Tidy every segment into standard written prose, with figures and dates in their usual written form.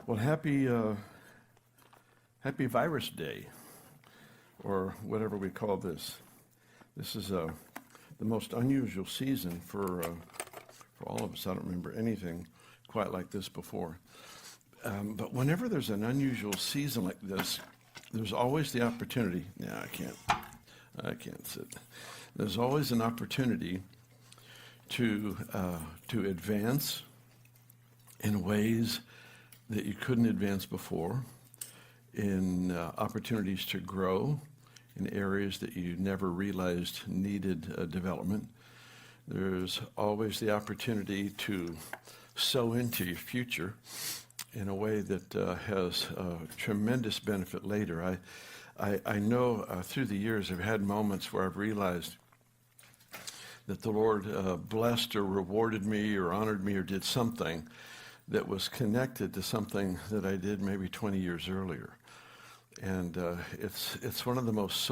Well, happy Virus Day, or whatever we call this. This is the most unusual season for all of us. I don't remember anything quite like this before. But whenever there's an unusual season like this, there's always the opportunity. Yeah, I can't sit. There's always an opportunity to advance in ways that you couldn't advance before, in opportunities to grow in areas that you never realized needed development. There's always the opportunity to sow into your future in a way that has tremendous benefit later. I know through the years I've had moments where I've realized that the Lord blessed or rewarded me or honored me or did something that was connected to something that I did maybe 20 years earlier. And it's one of the most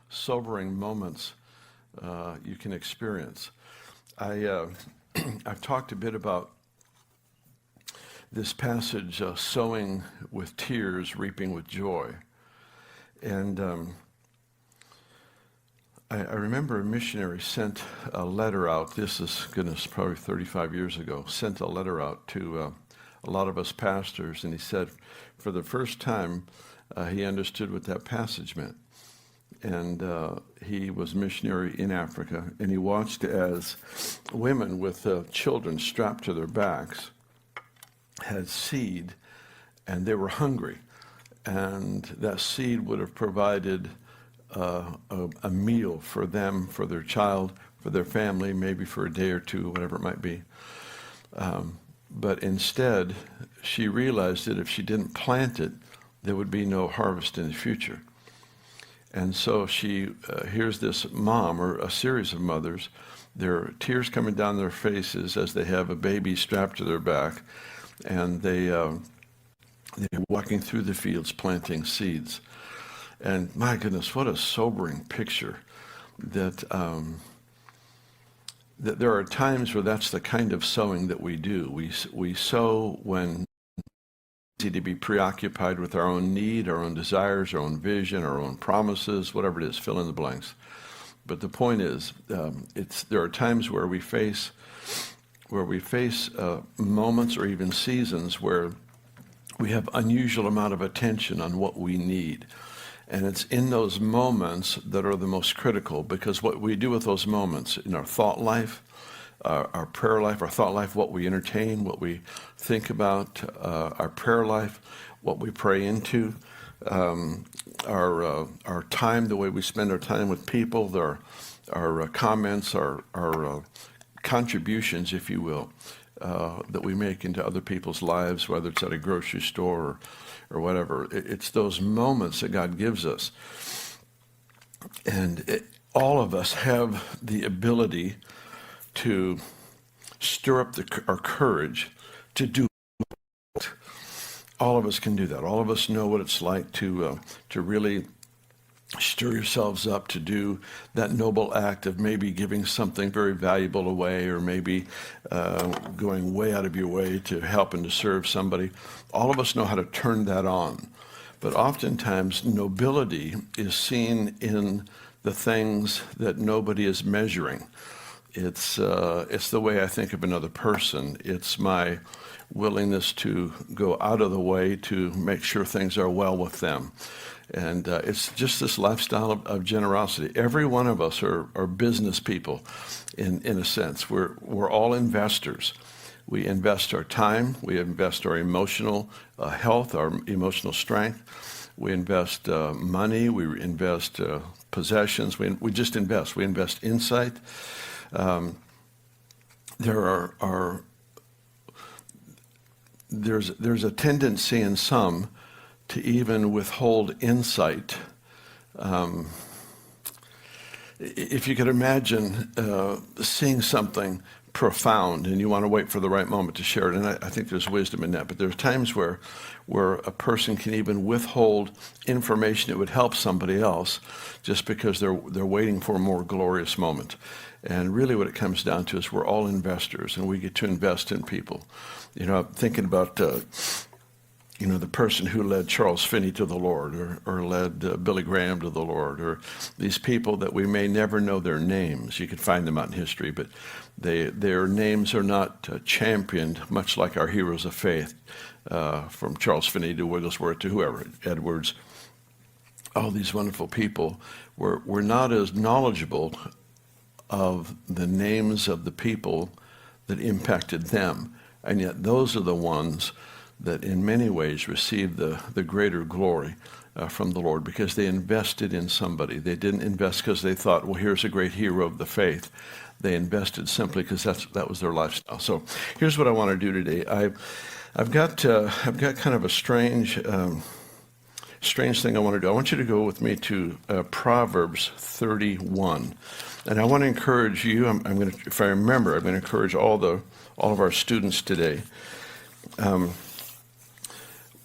sobering moments you can experience. I've talked a bit about this passage, sowing with tears, reaping with joy. And I remember a missionary sent a letter out. This is, goodness, probably 35 years ago, sent a letter out to a lot of us pastors. And he said, for the first time, he understood what that passage meant. And he was a missionary in Africa. And he watched as women with children strapped to their backs had seed, and they were hungry. And that seed would have provided a meal for them, for their child, for their family, maybe for a day or two, whatever it might be. But instead, she realized that if she didn't plant it, there would be no harvest in the future. And so she here's this mom, or a series of mothers, there are tears coming down their faces as they have a baby strapped to their back, and they're walking through the fields planting seeds. And my goodness, what a sobering picture that that there are times where that's the kind of sowing that we do. We sow when it's easy to be preoccupied with our own need, our own desires, our own vision, our own promises, whatever it is, fill in the blanks. But the point is, there are times where we face moments or even seasons where we have unusual amount of attention on what we need. And it's in those moments that are the most critical, because what we do with those moments in our thought life, our prayer life, our thought life, what we entertain, what we think about, our prayer life, what we pray into, our time, the way we spend our time with people, our comments, our contributions, if you will, that we make into other people's lives, whether it's at a grocery store or whatever. It's those moments that God gives us. And all of us have the ability to stir up our courage to do it. All of us can do that. All of us know what it's like to really stir yourselves up to do that noble act of maybe giving something very valuable away, or maybe going way out of your way to help and to serve somebody. All of us know how to turn that on. But oftentimes, nobility is seen in the things that nobody is measuring. It's the way I think of another person. It's my willingness to go out of the way to make sure things are well with them. And it's just this lifestyle of generosity. Every one of us are business people, in a sense. We're all investors. We invest our time. We invest our emotional health, our emotional strength. We invest money. We invest possessions. We just invest. We invest insight. There's a tendency in some to even withhold insight. If you could imagine seeing something profound and you want to wait for the right moment to share it, and I think there's wisdom in that, but there's times where a person can even withhold information that would help somebody else just because they're waiting for a more glorious moment. And really what it comes down to is we're all investors, and we get to invest in people. You know, I'm thinking about the person who led Charles Finney to the Lord, or led Billy Graham to the Lord, or these people that we may never know their names. You could find them out in history, but their names are not championed, much like our heroes of faith, from Charles Finney to Wigglesworth to whoever, Edwards. All these wonderful people were not as knowledgeable of the names of the people that impacted them, and yet those are the ones that in many ways received the greater glory from the Lord, because they invested in somebody. They didn't invest because they thought, well, here's a great hero of the faith. They invested simply because that was their lifestyle. So here's what I want to do today. I've got kind of a strange thing I want to do. I want you to go with me to Proverbs 31, and I want to encourage you. I'm going to, if I remember, I'm going to encourage all of our students today.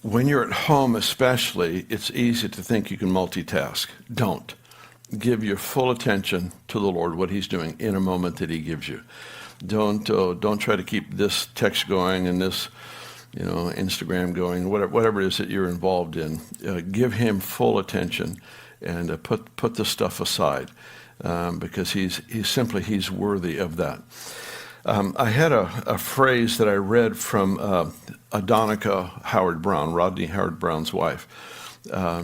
When you're at home especially, it's easy to think you can multitask. Don't. Give your full attention to the Lord, what he's doing in a moment that he gives you. Don't try to keep this text going and this, Instagram going, whatever it is that you're involved in. Give him full attention and put the stuff aside, because he's worthy of that. I had a phrase that I read from Adonica Howard Brown, Rodney Howard Brown's wife.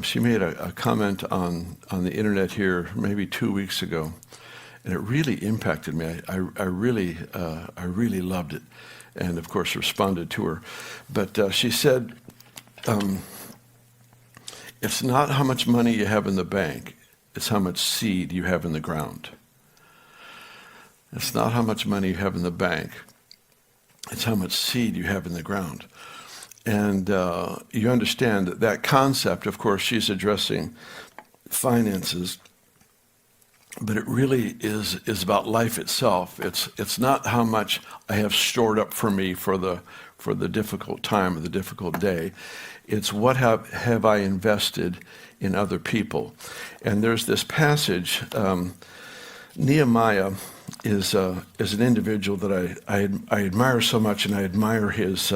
She made a comment on the internet here maybe 2 weeks ago, and it really impacted me. I really loved it, and of course responded to her. But she said, it's not how much money you have in the bank, it's how much seed you have in the ground. It's not how much money you have in the bank, it's how much seed you have in the ground. And you understand that concept. Of course, she's addressing finances, but it really is about life itself. It's not how much I have stored up for me for the difficult time or the difficult day. It's what have I invested in other people. And there's this passage, Nehemiah is an individual that I admire so much, and I admire his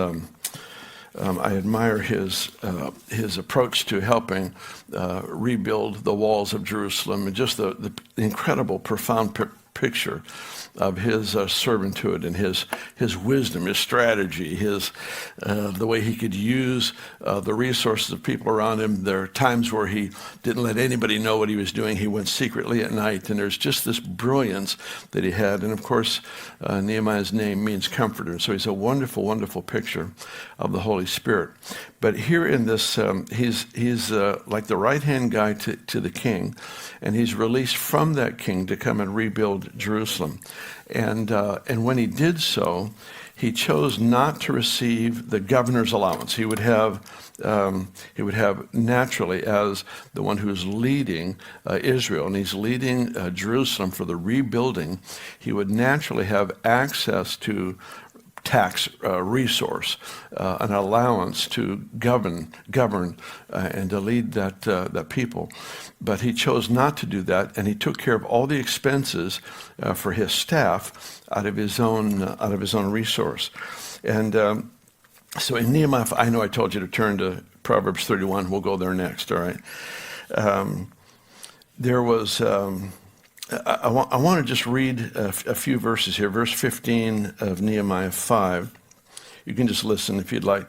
his approach to helping rebuild the walls of Jerusalem, and just the incredible, profound picture of his servanthood and his wisdom, his strategy, the way he could use the resources of people around him. There are times where he didn't let anybody know what he was doing. He went secretly at night, and there's just this brilliance that he had. And of course, Nehemiah's name means comforter, so he's a wonderful, wonderful picture of the Holy Spirit. But here in this, he's like the right-hand guy to the king, and he's released from that king to come and rebuild Jerusalem. And when he did so, he chose not to receive the governor's allowance. He would have naturally, as the one who's leading Israel, and he's leading Jerusalem for the rebuilding, he would naturally have access to tax resource, an allowance to govern and to lead that people. But he chose not to do that, and he took care of all the expenses for his staff out of his own resource. And so in Nehemiah, I know I told you to turn to Proverbs 31. We'll go there next. All right. There was. I want to just read a few verses here. Verse 15 of Nehemiah 5. You can just listen if you'd like.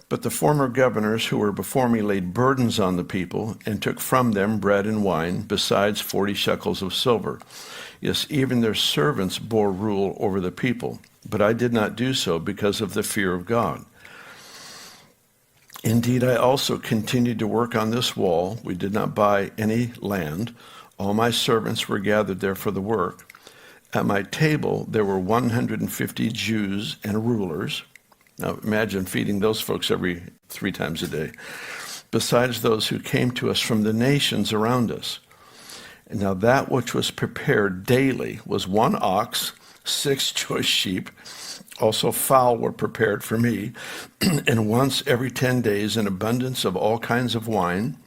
But the former governors who were before me laid burdens on the people and took from them bread and wine, besides 40 shekels of silver. Yes, even their servants bore rule over the people. But I did not do so because of the fear of God. Indeed, I also continued to work on this wall. We did not buy any land. All my servants were gathered there for the work. At my table, there were 150 Jews and rulers. Now, imagine feeding those folks every 3 times a day, besides those who came to us from the nations around us. And now that which was prepared daily was 1 ox, 6 choice sheep. Also fowl were prepared for me, and once every 10 days an abundance of all kinds of wine.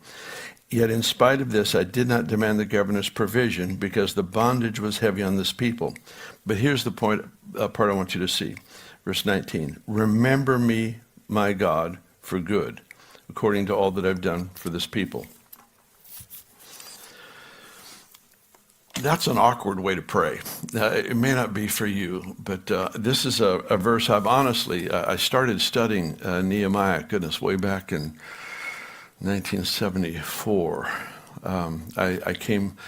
Yet in spite of this, I did not demand the governor's provision, because the bondage was heavy on this people. But here's the part I want you to see. Verse 19, remember me, my God, for good, according to all that I've done for this people. That's an awkward way to pray. It may not be for you, but this is a verse I started studying Nehemiah, goodness, way back in 1974. I came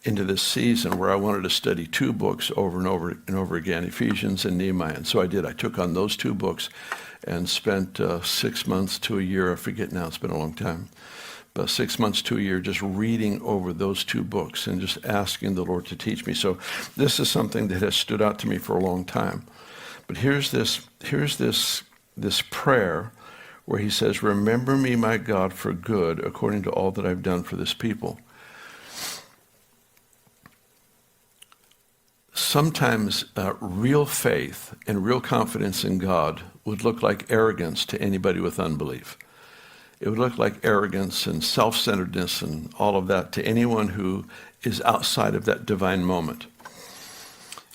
into this season where I wanted to study two books over and over and over again, Ephesians and Nehemiah. And so I did. I took on those two books and spent 6 months to a year, I forget now, it's been a long time, but 6 months to a year just reading over those two books and just asking the Lord to teach me. So this is something that has stood out to me for a long time. But here's this prayer where he says, "Remember me, my God, for good, according to all that I've done for this people." Sometimes real faith and real confidence in God would look like arrogance to anybody with unbelief. It would look like arrogance and self-centeredness and all of that to anyone who is outside of that divine moment.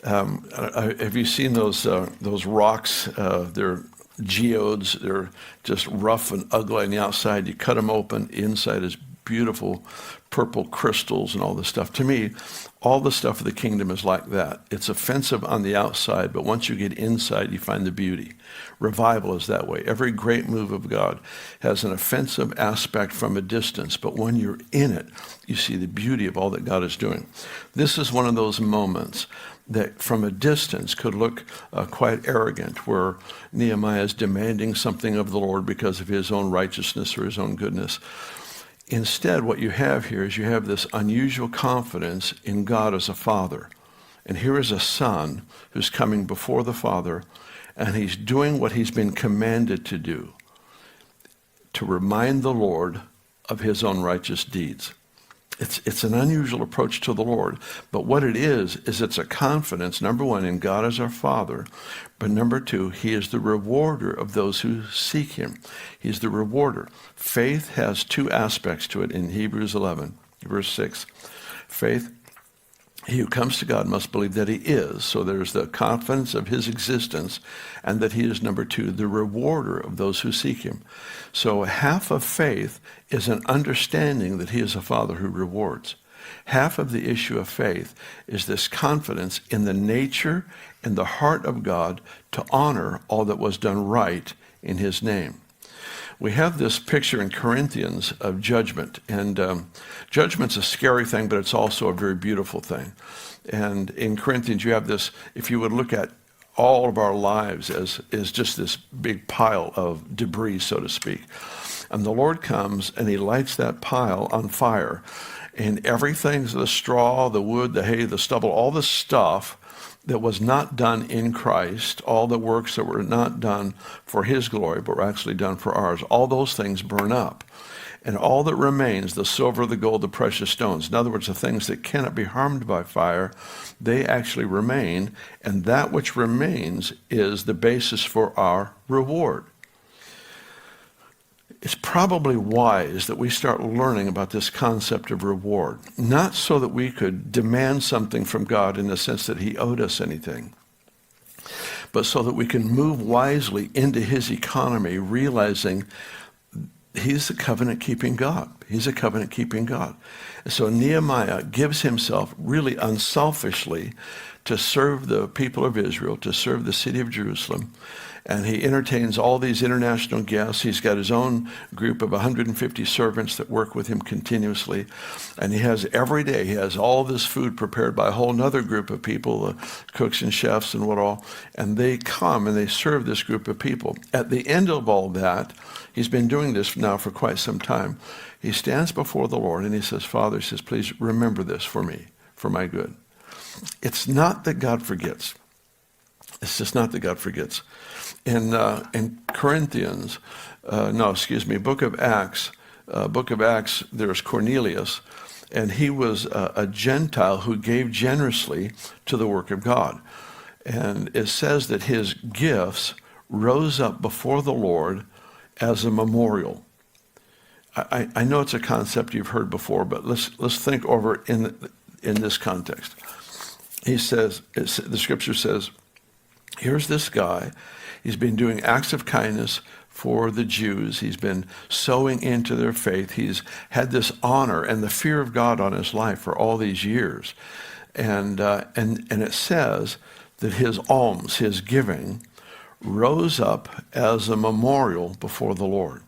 Have you seen those rocks? They're geodes. They're just rough and ugly on the outside. You cut them open. Inside is beautiful purple crystals and all this stuff. To me, all the stuff of the kingdom is like that. It's offensive on the outside, but once you get inside, you find the beauty. Revival is that way. Every great move of God has an offensive aspect from a distance, but when you're in it, you see the beauty of all that God is doing. This is one of those moments that from a distance could look quite arrogant, where Nehemiah is demanding something of the Lord because of his own righteousness or his own goodness. Instead, what you have here is you have this unusual confidence in God as a father. And here is a son who's coming before the father, and he's doing what he's been commanded to do, to remind the Lord of his own righteous deeds. It's an unusual approach to the Lord, but what it is it's a confidence, number one, in God as our Father, but number two, he is the rewarder of those who seek him. He's the rewarder. Faith has two aspects to it in Hebrews 11, verse 6. Faith, he who comes to God must believe that he is, so there's the confidence of his existence, and that he is, number two, the rewarder of those who seek him. So half of faith is an understanding that he is a father who rewards. Half of the issue of faith is this confidence in the nature and the heart of God to honor all that was done right in his name. We have this picture in Corinthians of judgment, and judgment's a scary thing, but it's also a very beautiful thing. And in Corinthians, you have this, if you would look at all of our lives as just this big pile of debris, so to speak. And the Lord comes and he lights that pile on fire. And everything's the straw, the wood, the hay, the stubble, all the stuff that was not done in Christ, all the works that were not done for his glory, but were actually done for ours, all those things burn up. And all that remains, the silver, the gold, the precious stones, in other words, the things that cannot be harmed by fire, they actually remain, and that which remains is the basis for our reward. It's probably wise that we start learning about this concept of reward, not so that we could demand something from God in the sense that he owed us anything, but so that we can move wisely into his economy, realizing he's a covenant-keeping God. He's a covenant-keeping God. And so Nehemiah gives himself really unselfishly to serve the people of Israel, to serve the city of Jerusalem. And he entertains all these international guests. He's got his own group of 150 servants that work with him continuously. And he has every day, he has all this food prepared by a whole other group of people, cooks and chefs and what all. And they come and they serve this group of people. At the end of all that, he's been doing this now for quite some time. He stands before the Lord and he says, Father, he says, please remember this for me, for my good. It's not that God forgets. It's just not that God forgets. In Corinthians, Book of Acts, there's Cornelius, and he was a Gentile who gave generously to the work of God. And it says that his gifts rose up before the Lord as a memorial. I know it's a concept you've heard before, but let's think over in this context. He says, the scripture says, here's this guy. He's been doing acts of kindness for the Jews. He's been sowing into their faith. He's had this honor and the fear of God on his life for all these years. And it says that his alms, his giving, rose up as a memorial before the Lord.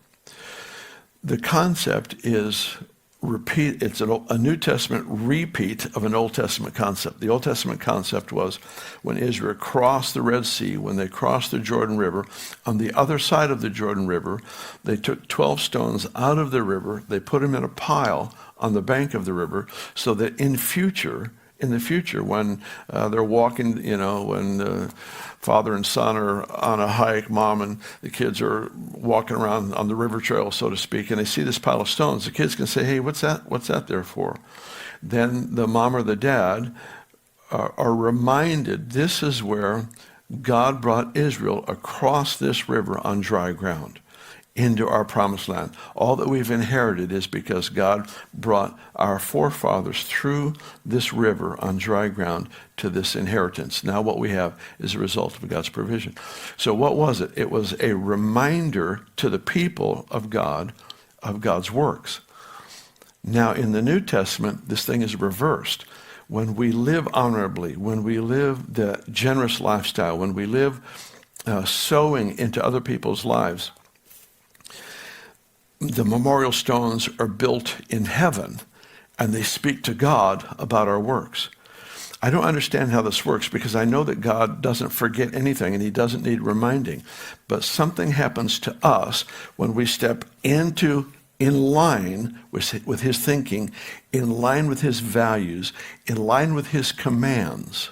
The concept is repeat. It's a New Testament repeat of an Old Testament concept. The Old Testament concept was when Israel crossed the Red Sea, when they crossed the Jordan River, on the other side of the Jordan River, they took 12 stones out of the river, they put them in a pile on the bank of the river, so that in the future, when they're walking, when father and son are on a hike, mom and the kids are walking around on the river trail, so to speak, and they see this pile of stones, the kids can say, hey, what's that there for? Then the mom or the dad are reminded this is where God brought Israel across this river on dry ground into our promised land. All that we've inherited is because God brought our forefathers through this river on dry ground to this inheritance. Now what we have is a result of God's provision. So what was it? It was a reminder to the people of God of God's works. Now in the New Testament, this thing is reversed. When we live honorably, when we live the generous lifestyle, when we live sowing into other people's lives, the memorial stones are built in heaven, and they speak to God about our works. I don't understand how this works because I know that God doesn't forget anything and he doesn't need reminding. But something happens to us when we step in line with his thinking, in line with his values, in line with his commands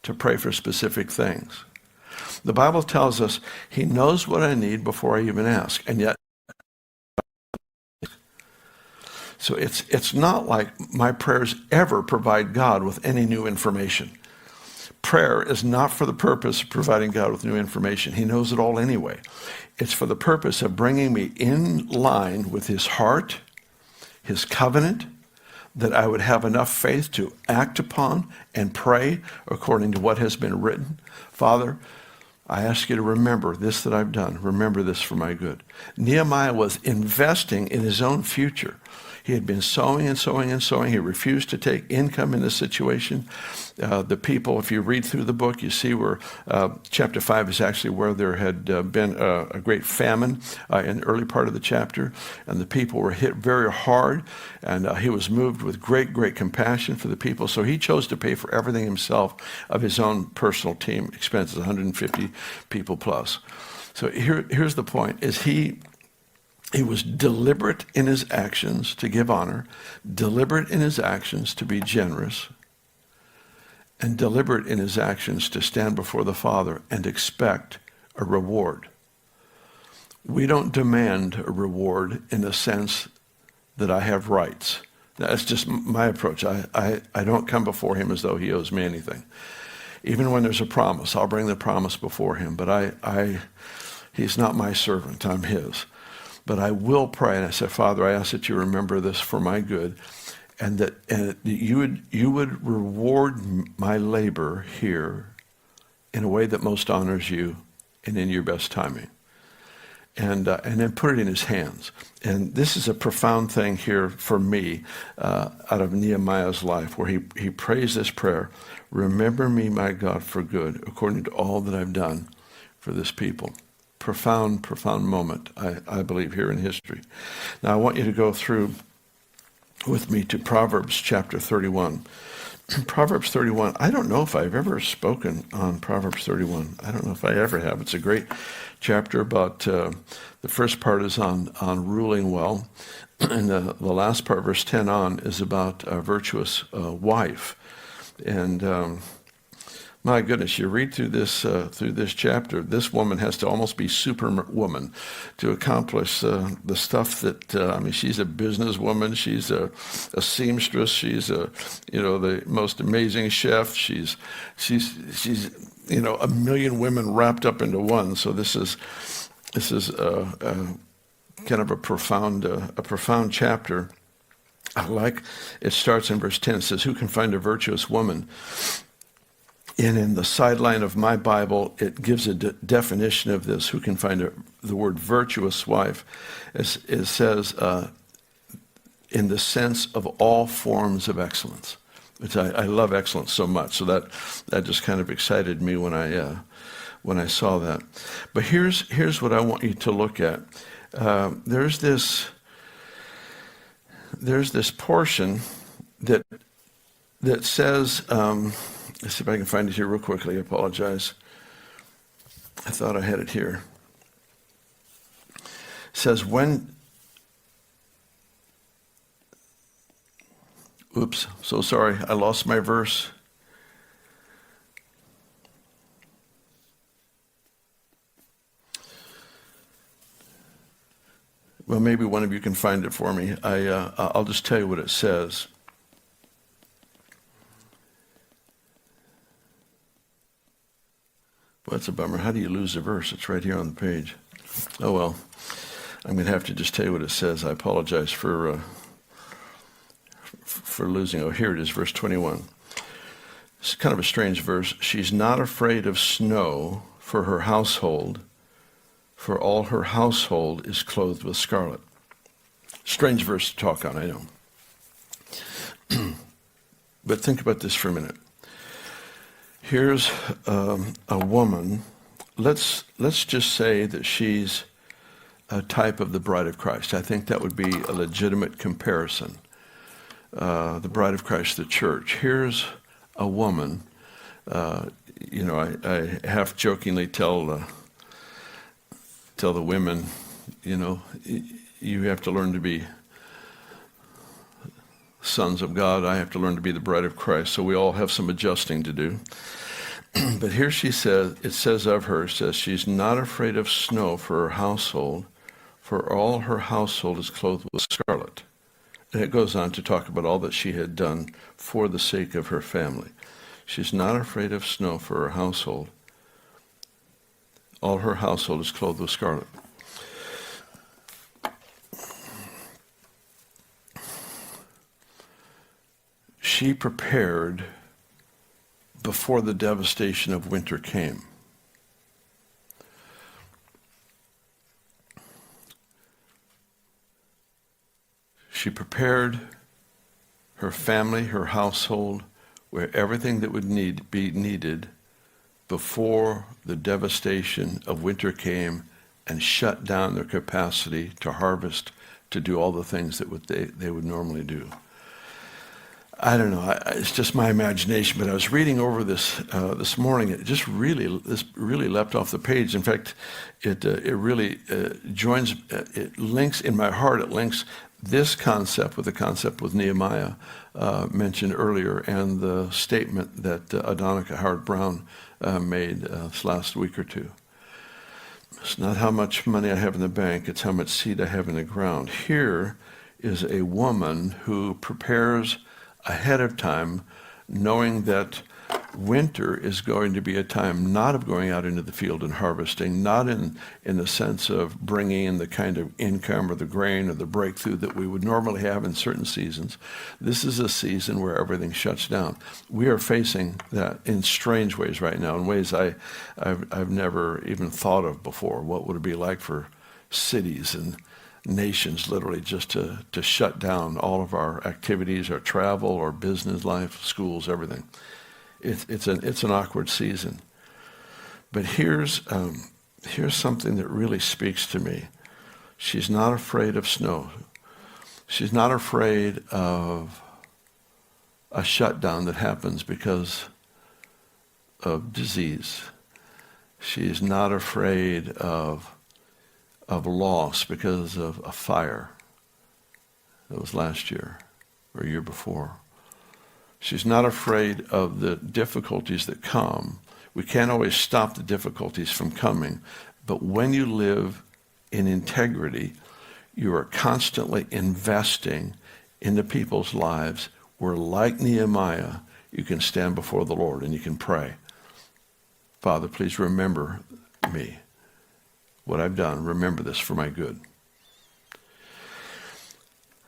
to pray for specific things. The Bible tells us he knows what I need before I even ask, and yet so it's not like my prayers ever provide God with any new information. Prayer is not for the purpose of providing God with new information. He knows it all anyway. It's for the purpose of bringing me in line with his heart, his covenant, that I would have enough faith to act upon and pray according to what has been written. Father, I ask you to remember this that I've done. Remember this for my good. Nehemiah was investing in his own future. He had been sowing and sowing and sowing. He refused to take income in this situation. The people, if you read through the book, you see where chapter 5 is actually where there had been a great famine in the early part of the chapter, and the people were hit very hard, and he was moved with great, great compassion for the people. So he chose to pay for everything himself of his own personal team expenses, 150 people plus. So here's the point, is he was deliberate in his actions to give honor, deliberate in his actions to be generous, and deliberate in his actions to stand before the Father and expect a reward. We don't demand a reward in the sense that I have rights. That's just my approach. I don't come before him as though he owes me anything. Even when there's a promise, I'll bring the promise before him, but he's not my servant, I'm his. But I will pray, and I say, Father, I ask that you remember this for my good, and that you would reward my labor here in a way that most honors you and in your best timing. And then put it in his hands. And this is a profound thing here for me out of Nehemiah's life, where he prays this prayer, remember me, my God, for good, according to all that I've done for this people. Profound, profound moment, I believe, here in history. Now, I want you to go through with me to Proverbs chapter 31. Proverbs 31, I don't know if I've ever spoken on Proverbs 31. I don't know if I ever have. It's a great chapter about, the first part is on ruling well, and the last part, verse 10 on, is about a virtuous wife. And my goodness, you read through this chapter, this woman has to almost be superwoman to accomplish the stuff that, she's a businesswoman, she's a seamstress, she's the most amazing chef, she's a million women wrapped up into one. So this is kind of a profound chapter. I like, it starts in verse 10, it says, who can find a virtuous woman? And in the sideline of my Bible, it gives a definition of this. Who can find the word virtuous wife? It says, in the sense of all forms of excellence. Which I love excellence so much. So that just kind of excited me when I saw that. But here's what I want you to look at. There's this portion that says, let's see if I can find it here real quickly. I apologize. I thought I had it here. It says, oops, so sorry, I lost my verse. Well, maybe one of you can find it for me. I'll just tell you what it says. Well, that's a bummer. How do you lose a verse? It's right here on the page. Oh, well, I'm going to have to just tell you what it says. I apologize for losing. Oh, here it is, verse 21. It's kind of a strange verse. She's not afraid of snow for her household, for all her household is clothed with scarlet. Strange verse to talk on, I know. But think about this for a minute. Here's a woman. Let's just say that she's a type of the bride of Christ. I think that would be a legitimate comparison. The bride of Christ, the church. Here's a woman. I half jokingly tell the women, you have to learn to be sons of God. I have to learn to be the bride of Christ. So we all have some adjusting to do. But here she says, it says of her, it says, she's not afraid of snow for her household, for all her household is clothed with scarlet. And it goes on to talk about all that she had done for the sake of her family. She's not afraid of snow for her household. All her household is clothed with scarlet. She prepared before the devastation of winter came. She prepared her family, her household, where everything that would be needed before the devastation of winter came and shut down their capacity to harvest, to do all the things that they would normally do. I don't know. It's just my imagination, but I was reading over this this morning. It just really leapt off the page. In fact, it really joins. It links in my heart. It links this concept with the concept with Nehemiah mentioned earlier, and the statement that Adonica Howard Brown made this last week or two. It's not how much money I have in the bank; it's how much seed I have in the ground. Here is a woman who prepares ahead of time, knowing that winter is going to be a time not of going out into the field and harvesting, not in the sense of bringing in the kind of income or the grain or the breakthrough that we would normally have in certain seasons. This is a season where everything shuts down. We are facing that in strange ways right now, in ways I've never even thought of before. What would it be like for cities and nations literally just to shut down all of our activities, our travel, our business life, schools, everything. It's an awkward season. But here's something that really speaks to me. She's not afraid of snow. She's not afraid of a shutdown that happens because of disease. She's not afraid of loss because of a fire that was last year or year before. She's not afraid of the difficulties that come. We can't always stop the difficulties from coming, but when you live in integrity, you are constantly investing into people's lives where, like Nehemiah, you can stand before the Lord and you can pray, Father, please remember me. What I've done, remember this for my good.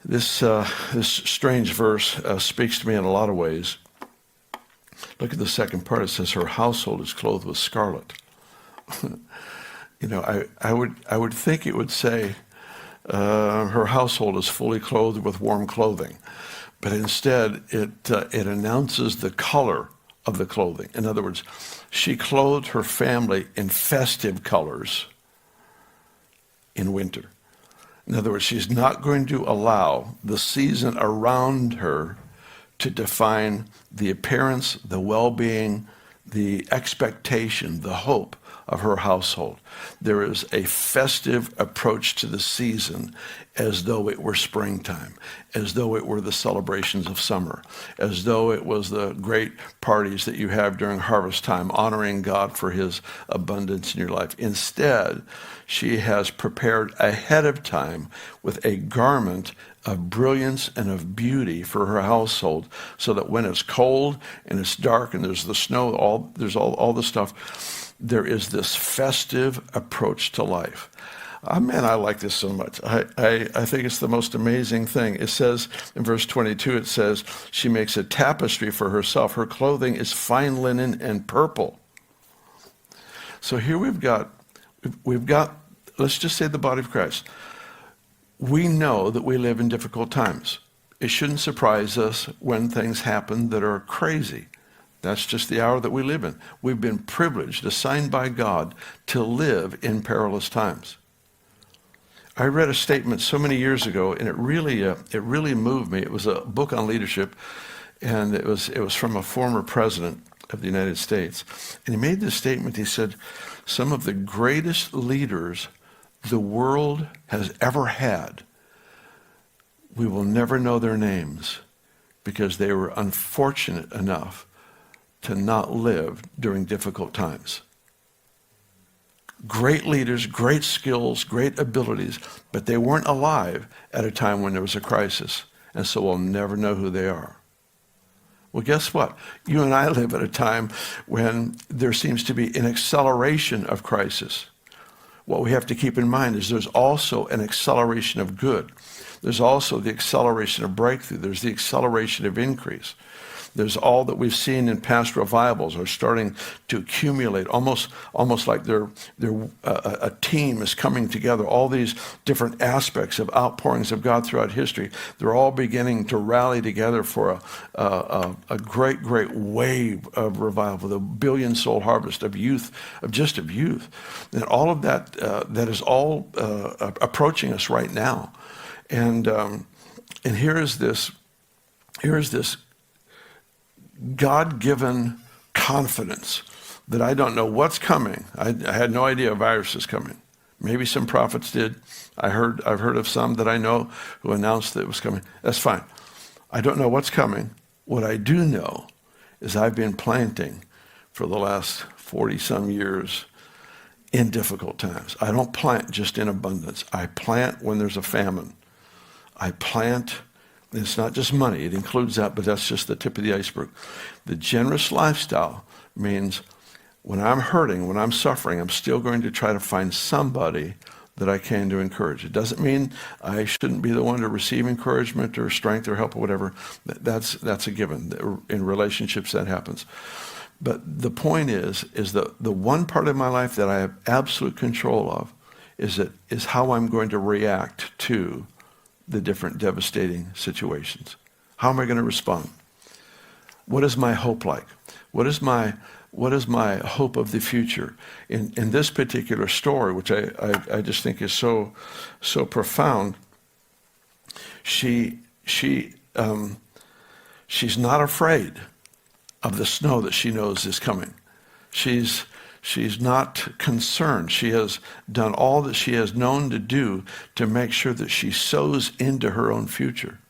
This strange verse speaks to me in a lot of ways. Look at the second part. It says her household is clothed with scarlet. I would think it would say her household is fully clothed with warm clothing, but instead it announces the color of the clothing. In other words, she clothed her family in festive colors in winter. In other words, she's not going to allow the season around her to define the appearance, the well-being, the expectation, the hope of her household. There is a festive approach to the season as though it were springtime, as though it were the celebrations of summer, as though it was the great parties that you have during harvest time, honoring God for his abundance in your life. Instead, she has prepared ahead of time with a garment of brilliance and of beauty for her household, so that when it's cold and it's dark and there's the snow, there's all the stuff, there is this festive approach to life. Man, I like this so much. I think it's the most amazing thing. It says in verse 22, it says, she makes a tapestry for herself. Her clothing is fine linen and purple. So here we've got, let's just say the body of Christ. We know that we live in difficult times. It shouldn't surprise us when things happen that are crazy. That's just the hour that we live in. We've been privileged, assigned by God, to live in perilous times. I read a statement so many years ago, and it really moved me. It was a book on leadership, and it was from a former president of the United States. And he made this statement. He said, some of the greatest leaders the world has ever had, we will never know their names because they were unfortunate enough to not live during difficult times. Great leaders, great skills, great abilities, but they weren't alive at a time when there was a crisis, and so we'll never know who they are. Well, guess what? You and I live at a time when there seems to be an acceleration of crisis. What we have to keep in mind is there's also an acceleration of good. There's also the acceleration of breakthrough. There's the acceleration of increase. There's all that we've seen in past revivals are starting to accumulate, almost like a team is coming together. All these different aspects of outpourings of God throughout history, they're all beginning to rally together for a great wave of revival, the billion-soul harvest of youth, of youth. And all of that, that is all approaching us right now. And here is this God-given confidence that I don't know what's coming. I had no idea a virus is coming. Maybe some prophets did. I've heard of some that I know who announced that it was coming. That's fine. I don't know what's coming. What I do know is I've been planting for the last 40-some years in difficult times. I don't plant just in abundance. I plant when there's a famine. I plant. It's not just money. It includes that, but that's just the tip of the iceberg. The generous lifestyle means when I'm hurting, when I'm suffering, I'm still going to try to find somebody that I can to encourage. It doesn't mean I shouldn't be the one to receive encouragement or strength or help or whatever. That's a given. In relationships, that happens. But the point is that the one part of my life that I have absolute control of is how I'm going to react to the different devastating situations. How am I going to respond? What is my hope like? What is my hope of the future? In this particular story, which I just think is so profound, she's not afraid of the snow that she knows is coming. She's not concerned. She has done all that she has known to do to make sure that she sows into her own future.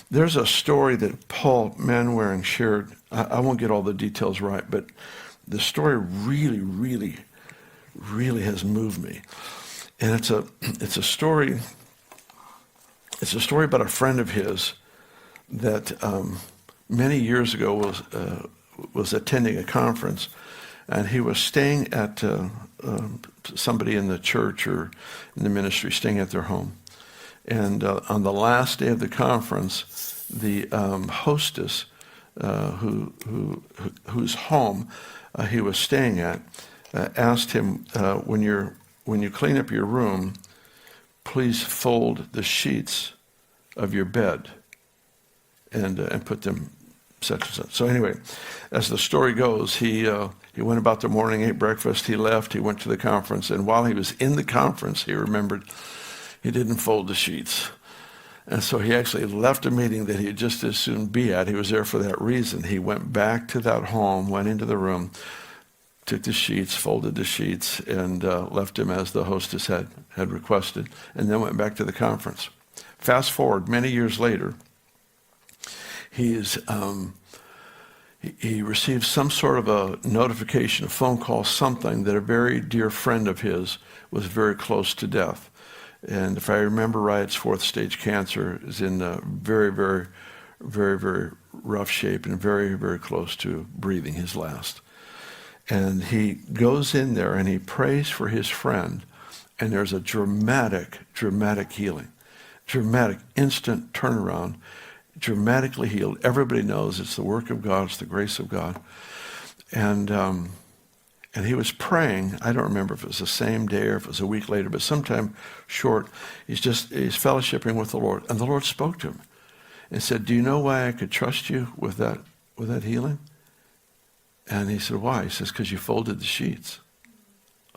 There's a story that Paul Manwaring shared. I won't get all the details right, but the story really has moved me. And it's a story about a friend of his that many years ago was attending a conference. And he was staying at somebody in the church or in the ministry, staying at their home. And on the last day of the conference, the hostess whose home he was staying at, asked him, when you clean up your room, please fold the sheets of your bed and put them such and such. So anyway, as the story goes, he went about the morning, ate breakfast, he left, he went to the conference, and while he was in the conference, he remembered he didn't fold the sheets. And so he actually left a meeting that he'd just as soon be at. He was there for that reason. He went back to that home, went into the room, took the sheets, folded the sheets, and left him as the hostess had requested, and then went back to the conference. Fast forward many years later, he received some sort of a notification, a phone call, something, that a very dear friend of his was very close to death. And if I remember right, it's fourth stage cancer, is in very, very, very, very rough shape and very, very close to breathing his last. And he goes in there and he prays for his friend, and there's a dramatic, dramatic healing, dramatic, instant turnaround, dramatically healed. Everybody knows it's the work of God, it's the grace of God. And he was praying, I don't remember if it was the same day or if it was a week later, but sometime short, he's fellowshipping with the Lord. And the Lord spoke to him and said, do you know why I could trust you with that healing? And he said, why? He says, because you folded the sheets.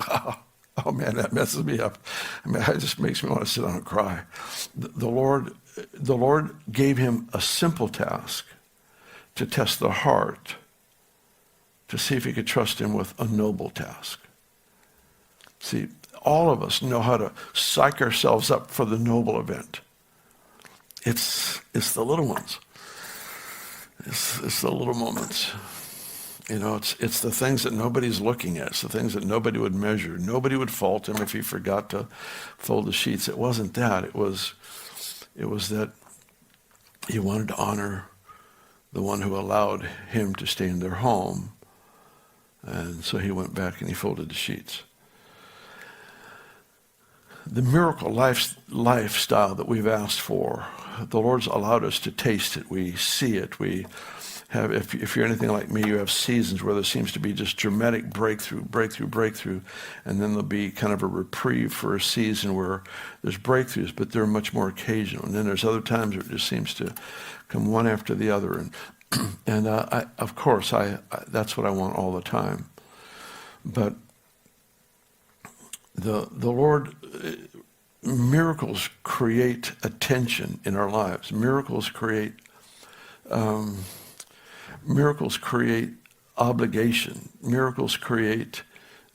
Oh man, that messes me up. I mean, it just makes me want to sit down and cry. The Lord gave him a simple task to test the heart, to see if he could trust him with a noble task. See, all of us know how to psych ourselves up for the noble event. It's the little ones. It's the little moments. You know, it's the things that nobody's looking at. It's the things that nobody would measure. Nobody would fault him if he forgot to fold the sheets. It wasn't that. It was that he wanted to honor the one who allowed him to stay in their home. And so he went back and he folded the sheets. The miracle lifestyle that we've asked for, the Lord's allowed us to taste it. We see it. We have, if you're anything like me, you have seasons where there seems to be just dramatic breakthrough, and then there'll be kind of a reprieve for a season where there's breakthroughs, but they're much more occasional. And then there's other times where it just seems to come one after the other. And of course, that's what I want all the time. But the Lord, miracles create attention in our lives. Miracles create obligation. Miracles create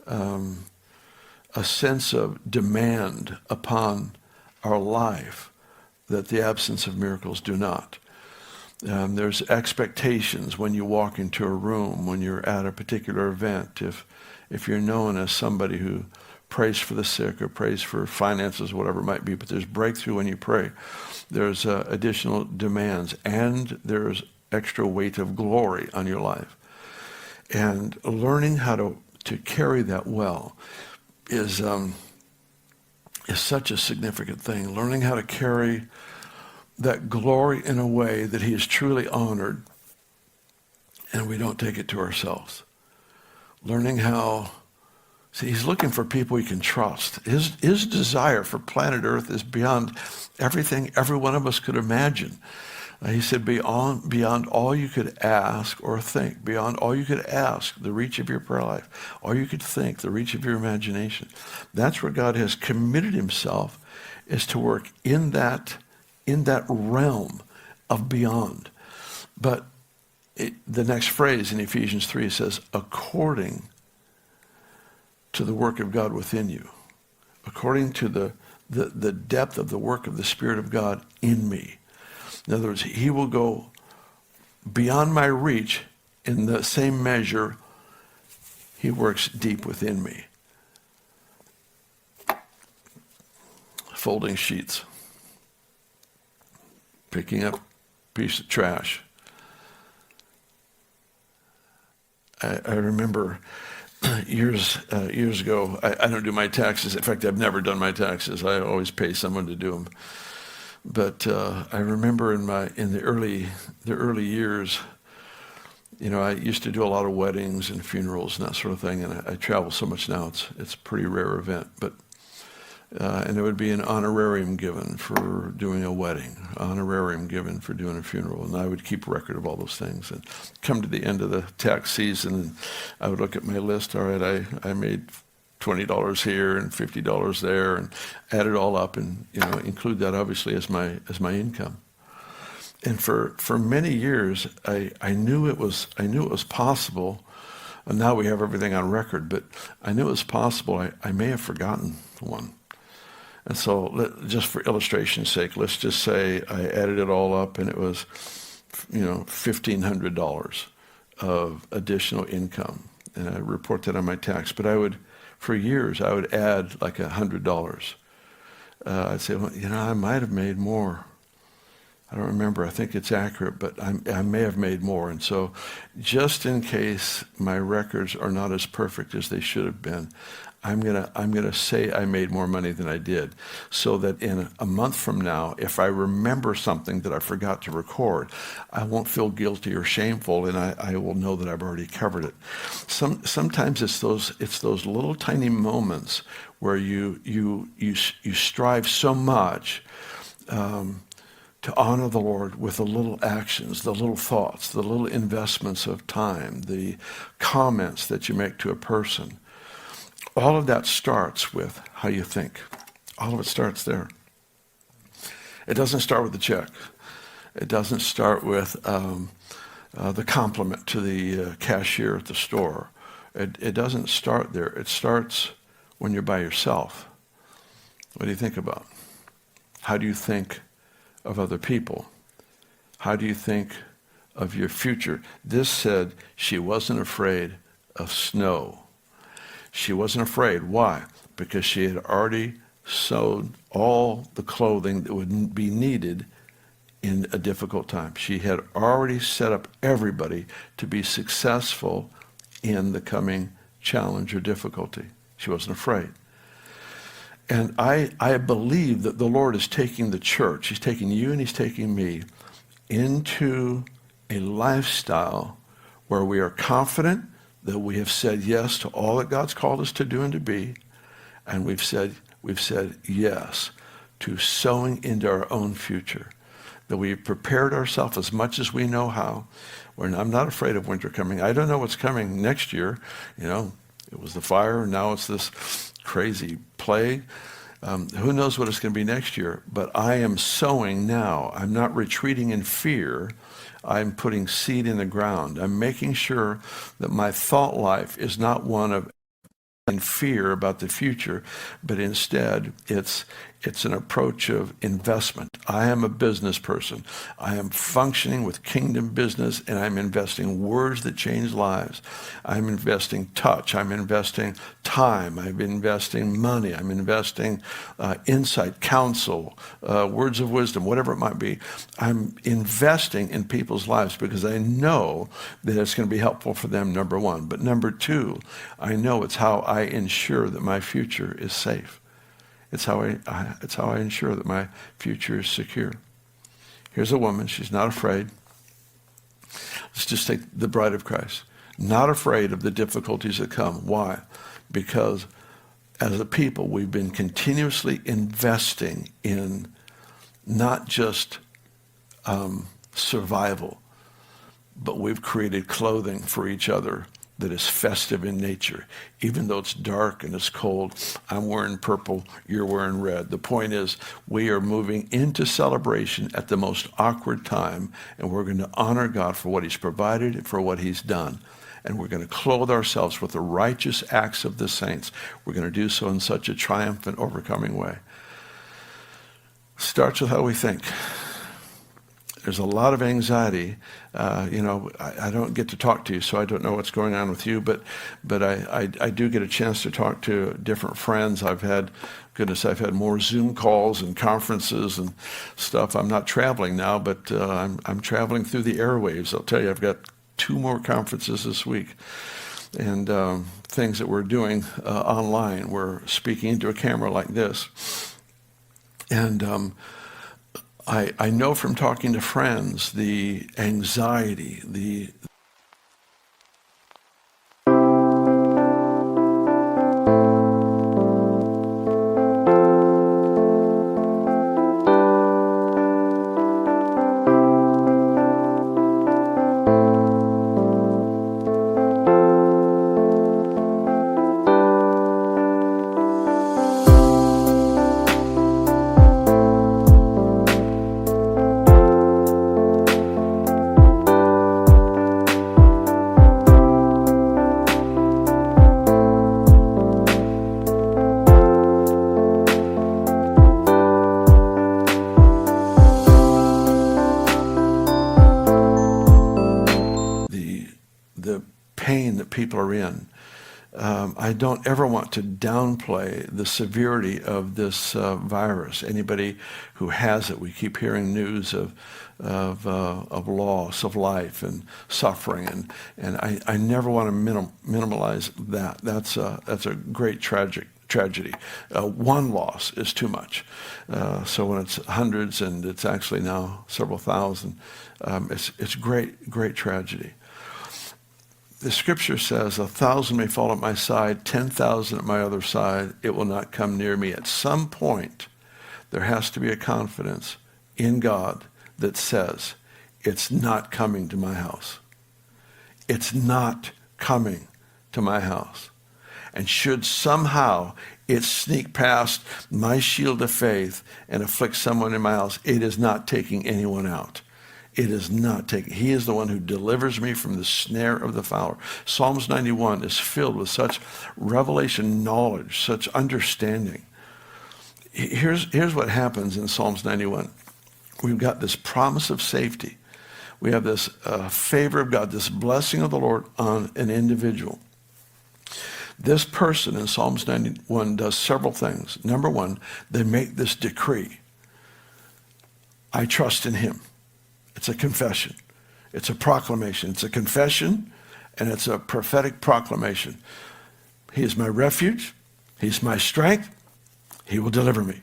a sense of demand upon our life that the absence of miracles do not. There's expectations when you walk into a room, when you're at a particular event. If you're known as somebody who prays for the sick or prays for finances, whatever it might be, but there's breakthrough when you pray. There's additional demands, and there's extra weight of glory on your life. And learning how to carry that well is such a significant thing. Learning how to carry that glory in a way that he is truly honored and we don't take it to ourselves. Learning how, see, he's looking for people he can trust. His desire for planet Earth is beyond everything every one of us could imagine. He said, beyond all you could ask or think, beyond all you could ask, the reach of your prayer life, all you could think, the reach of your imagination. That's where God has committed himself, is to work in that realm of beyond. But the next phrase in Ephesians 3 says, according to the work of God within you, according to the depth of the work of the Spirit of God in me. In other words, he will go beyond my reach in the same measure he works deep within me. Folding sheets. Picking up a piece of trash. I remember years ago, I don't do my taxes. In fact, I've never done my taxes. I always pay someone to do them. But I remember in the early years, I used to do a lot of weddings and funerals and that sort of thing, and I travel so much now, it's a pretty rare event. But and there would be an honorarium given for doing a wedding, honorarium given for doing a funeral, and I would keep record of all those things. And come to the end of the tax season, and I would look at my list. All right, I made $20 here and $50 there, and add it all up, and include that obviously as my income. And for many years, I knew it was possible. And now we have everything on record, but I knew it was possible. I may have forgotten one. And so, just for illustration's sake, let's just say I added it all up, and it was, $1,500 of additional income, and I report that on my tax. But for years, I would add like $100. I'd say, well, I might have made more. I don't remember. I think it's accurate, but I may have made more. And so, just in case my records are not as perfect as they should have been, I'm gonna say I made more money than I did, so that in a month from now, if I remember something that I forgot to record, I won't feel guilty or shameful, and I will know that I've already covered it. Sometimes it's those little tiny moments where you strive so much to honor the Lord with the little actions, the little thoughts, the little investments of time, the comments that you make to a person. All of that starts with how you think. All of it starts there. It doesn't start with the check. It doesn't start with the compliment to the cashier at the store. It doesn't start there. It starts when you're by yourself. What do you think about? How do you think of other people? How do you think of your future? This said she wasn't afraid of snow. She wasn't afraid. Why? Because she had already sewed all the clothing that would be needed in a difficult time. She had already set up everybody to be successful in the coming challenge or difficulty. She wasn't afraid. And I believe that the Lord is taking the church, He's taking you and He's taking me into a lifestyle where we are confident that we have said yes to all that God's called us to do and to be, and we've said yes to sowing into our own future, that we've prepared ourselves as much as we know how. I'm not afraid of winter coming. I don't know what's coming next year. It was the fire, and now it's this crazy plague. Who knows what it's going to be next year, but I am sowing now. I'm not retreating in fear. I'm putting seed in the ground. I'm making sure that my thought life is not one of fear about the future, but instead it's an approach of investment. I am a business person. I am functioning with kingdom business, and I'm investing words that change lives. I'm investing touch. I'm investing time. I'm investing money. I'm investing insight, counsel, words of wisdom, whatever it might be. I'm investing in people's lives because I know that it's going to be helpful for them, number one. But number two, I know it's how I ensure that my future is safe. It's how I ensure that my future is secure. Here's a woman. She's not afraid. Let's just take the bride of Christ. Not afraid of the difficulties that come. Why? Because as a people, we've been continuously investing in not just survival, but we've created clothing for each other that is festive in nature. Even though it's dark and it's cold, I'm wearing purple, you're wearing red. The point is, we are moving into celebration at the most awkward time, and we're going to honor God for what He's provided and for what He's done. And we're going to clothe ourselves with the righteous acts of the saints. We're going to do so in such a triumphant, overcoming way. Starts with how we think. There's a lot of anxiety. I don't get to talk to you, so I don't know what's going on with you, but I do get a chance to talk to different friends. I've had more Zoom calls and conferences and stuff. I'm not traveling now, but I'm traveling through the airwaves. I'll tell you, I've got 2 more conferences this week, and things that we're doing online. We're speaking into a camera like this. And I know from talking to friends the anxiety, the pain that people are in. I don't ever want to downplay the severity of this virus. Anybody who has it, we keep hearing news of loss of life and suffering, and I never want to minimize that. That's a great tragedy. One loss is too much. So when it's hundreds and it's actually now several thousand, it's great tragedy. The scripture says, 1,000 may fall at my side, 10,000 at my other side, it will not come near me. At some point, there has to be a confidence in God that says, it's not coming to my house. It's not coming to my house. And should somehow it sneak past my shield of faith and afflict someone in my house, it is not taking anyone out. It is not taking. He is the one who delivers me from the snare of the fowler. Psalms 91 is filled with such revelation knowledge, such understanding. Here's what happens in Psalms 91. We've got this promise of safety. We have this favor of God, this blessing of the Lord on an individual. This person in Psalms 91 does several things. Number one, they make this decree. I trust in him. It's a confession. It's a proclamation. It's a confession, and it's a prophetic proclamation. He is my refuge. He's my strength. He will deliver me.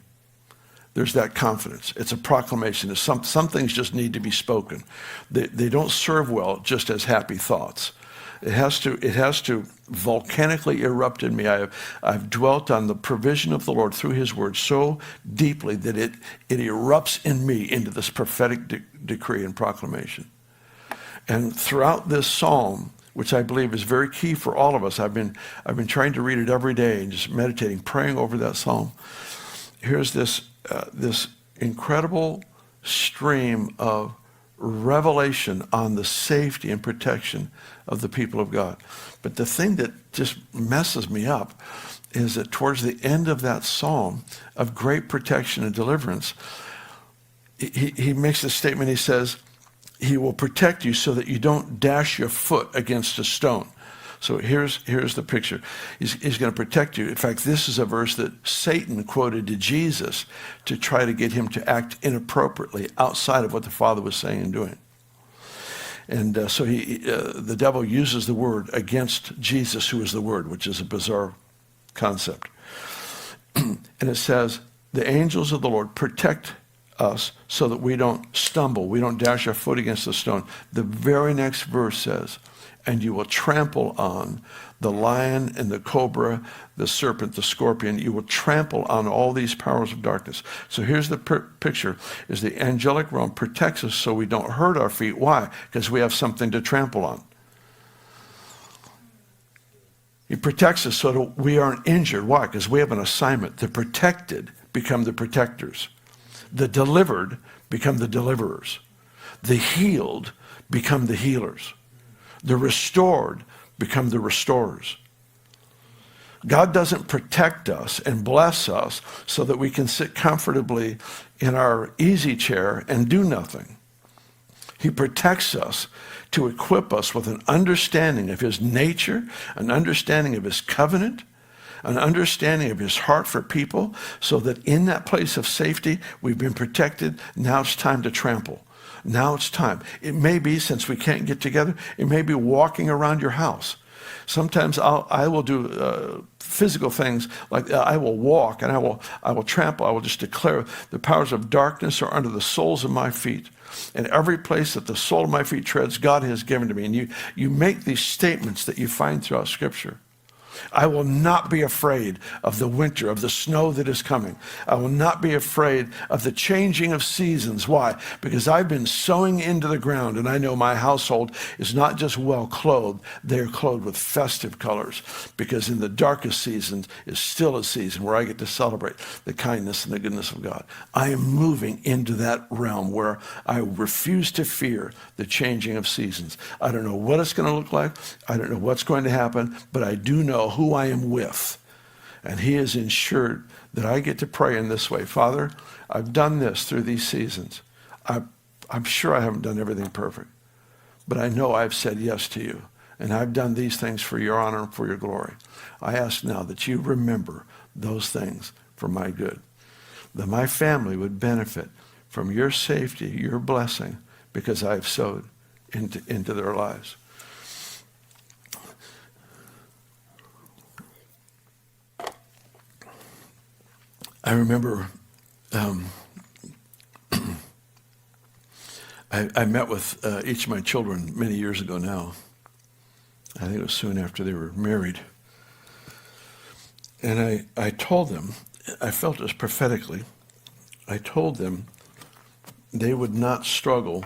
There's that confidence. It's a proclamation. Some things just need to be spoken. They don't serve well just as happy thoughts. It has to volcanically erupt in me. I've dwelt on the provision of the Lord through his word so deeply that it erupts in me into this prophetic decree and proclamation. And throughout this psalm, which I believe is very key for all of us, I've been trying to read it every day and just meditating, praying over that psalm. Here's this incredible stream of revelation on the safety and protection of the people of God. But the thing that just messes me up is that towards the end of that psalm of great protection and deliverance, he makes a statement. He says, he will protect you so that you don't dash your foot against a stone. So here's the picture. He's going to protect you. In fact, this is a verse that Satan quoted to Jesus to try to get him to act inappropriately outside of what the Father was saying and doing. And so the devil uses the word against Jesus, who is the word, which is a bizarre concept. And it says, the angels of the Lord protect us so that we don't stumble, we don't dash our foot against the stone. The very next verse says, and you will trample on the lion and the cobra, the serpent, the scorpion. You will trample on all these powers of darkness. So here's the picture, is the angelic realm protects us so we don't hurt our feet. Why? Because we have something to trample on. He protects us so that we aren't injured. Why? Because we have an assignment. The protected become the protectors. The delivered become the deliverers. The healed become the healers. The restored become the restorers. God doesn't protect us and bless us so that we can sit comfortably in our easy chair and do nothing. He protects us to equip us with an understanding of his nature, an understanding of his covenant, an understanding of his heart for people, so that in that place of safety, we've been protected. Now it's time to trample. Now it's time. It may be, since we can't get together, it may be walking around your house. Sometimes I will do physical things, like I will walk and I will trample. I will just declare the powers of darkness are under the soles of my feet. And every place that the sole of my feet treads, God has given to me. And you make these statements that you find throughout Scripture. I will not be afraid of the winter, of the snow that is coming. I will not be afraid of the changing of seasons. Why? Because I've been sowing into the ground, and I know my household is not just well clothed, they are clothed with festive colors. Because in the darkest seasons is still a season where I get to celebrate the kindness and the goodness of God. I am moving into that realm where I refuse to fear the changing of seasons. I don't know what it's going to look like. I don't know what's going to happen, but I do know who I am with. And he has ensured that I get to pray in this way. Father, I've done this through these seasons. I'm sure I haven't done everything perfect, but I know I've said yes to you. And I've done these things for your honor and for your glory. I ask now that you remember those things for my good, that my family would benefit from your safety, your blessing, because I've sowed into their lives. I remember I met with each of my children many years ago now. I think it was soon after they were married. And I told them, I felt this prophetically, I told them they would not struggle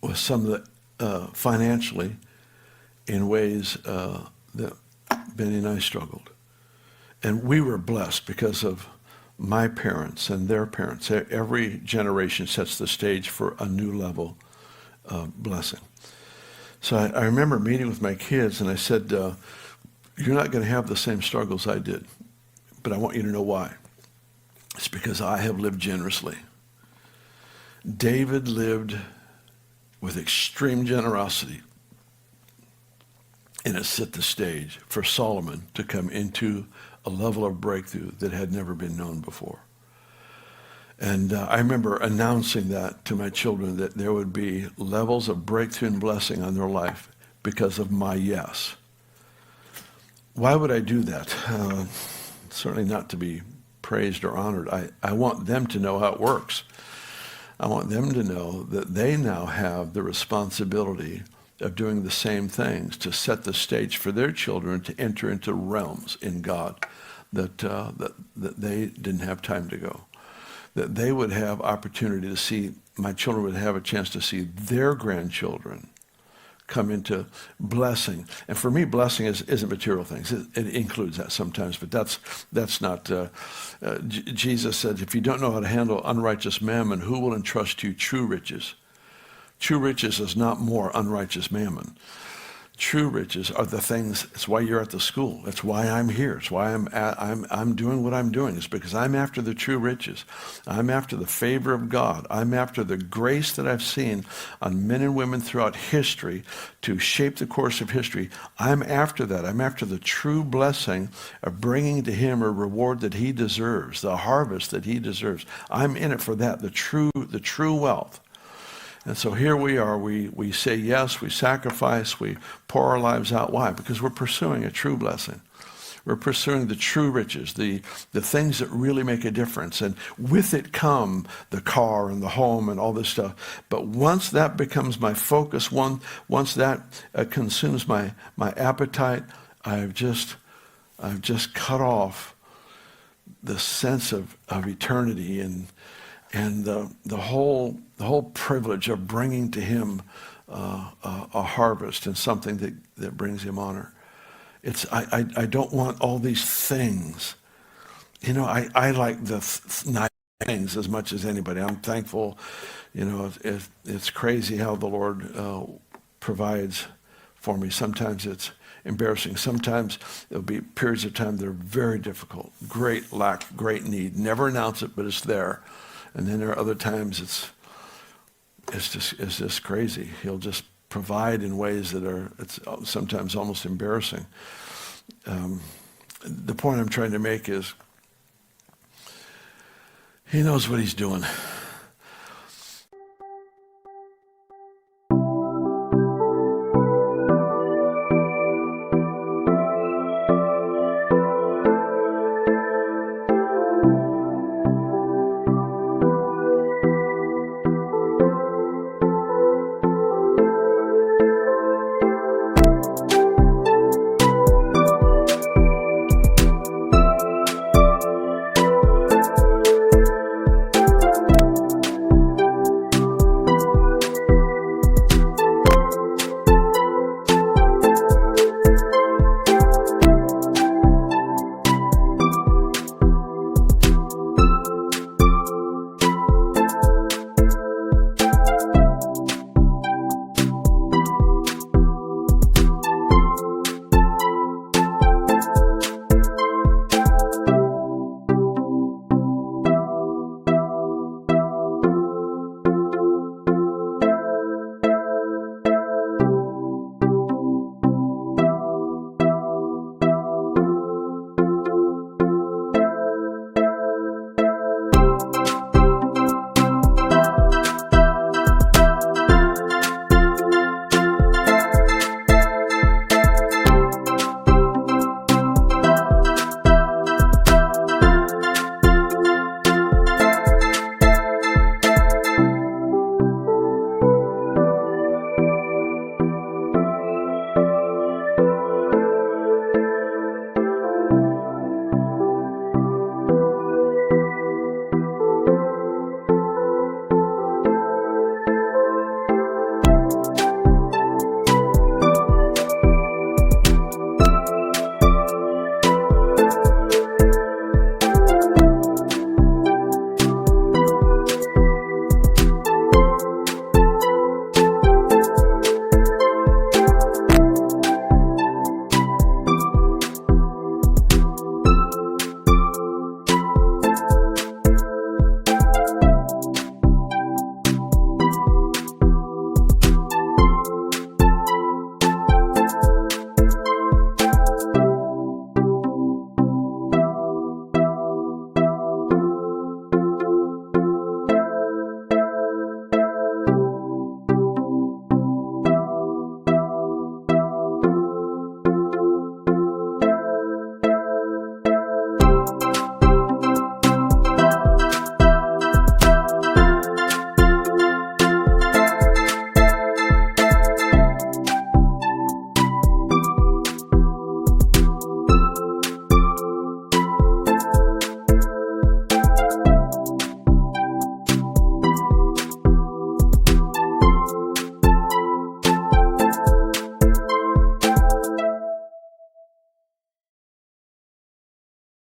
with some of the financially in ways that Benny and I struggled. And we were blessed because of my parents and their parents. Every generation sets the stage for a new level of blessing. So I remember meeting with my kids, and I said, you're not going to have the same struggles I did, but I want you to know why. It's because I have lived generously. David lived with extreme generosity, and it set the stage for Solomon to come into a level of breakthrough that had never been known before. And I remember announcing that to my children, that there would be levels of breakthrough and blessing on their life because of my yes. Why would I do that? Certainly not to be praised or honored. I want them to know how it works. I want them to know that they now have the responsibility of doing the same things to set the stage for their children to enter into realms in God that they didn't have time to go. That they would have opportunity to see, my children would have a chance to see their grandchildren come into blessing. And for me, blessing isn't material things. It includes that sometimes, but that's not, Jesus said, if you don't know how to handle unrighteous mammon, who will entrust you true riches? True riches is not more unrighteous mammon. True riches are the things, it's why you're at the school. It's why I'm here. It's why I'm doing what I'm doing. It's because I'm after the true riches. I'm after the favor of God. I'm after the grace that I've seen on men and women throughout history to shape the course of history. I'm after that. I'm after the true blessing of bringing to him a reward that he deserves, the harvest that he deserves. I'm in it for that, the true wealth. And so here we are, we say yes, we sacrifice, we pour our lives out. Why? Because we're pursuing a true blessing. We're pursuing the true riches, the things that really make a difference. And with it come the car and the home and all this stuff. But once that becomes my focus, once that consumes my appetite, I've just cut off the sense of eternity and the whole privilege of bringing to him a harvest and something that brings him honor. I don't want all these things. You know, I like the nice things as much as anybody. I'm thankful. You know, it's crazy how the Lord provides for me. Sometimes it's embarrassing. Sometimes there'll be periods of time that are very difficult. Great lack, great need. Never announce it, but it's there. And then there are other times it's just crazy. He'll just provide in ways that it's sometimes almost embarrassing. The point I'm trying to make is he knows what he's doing.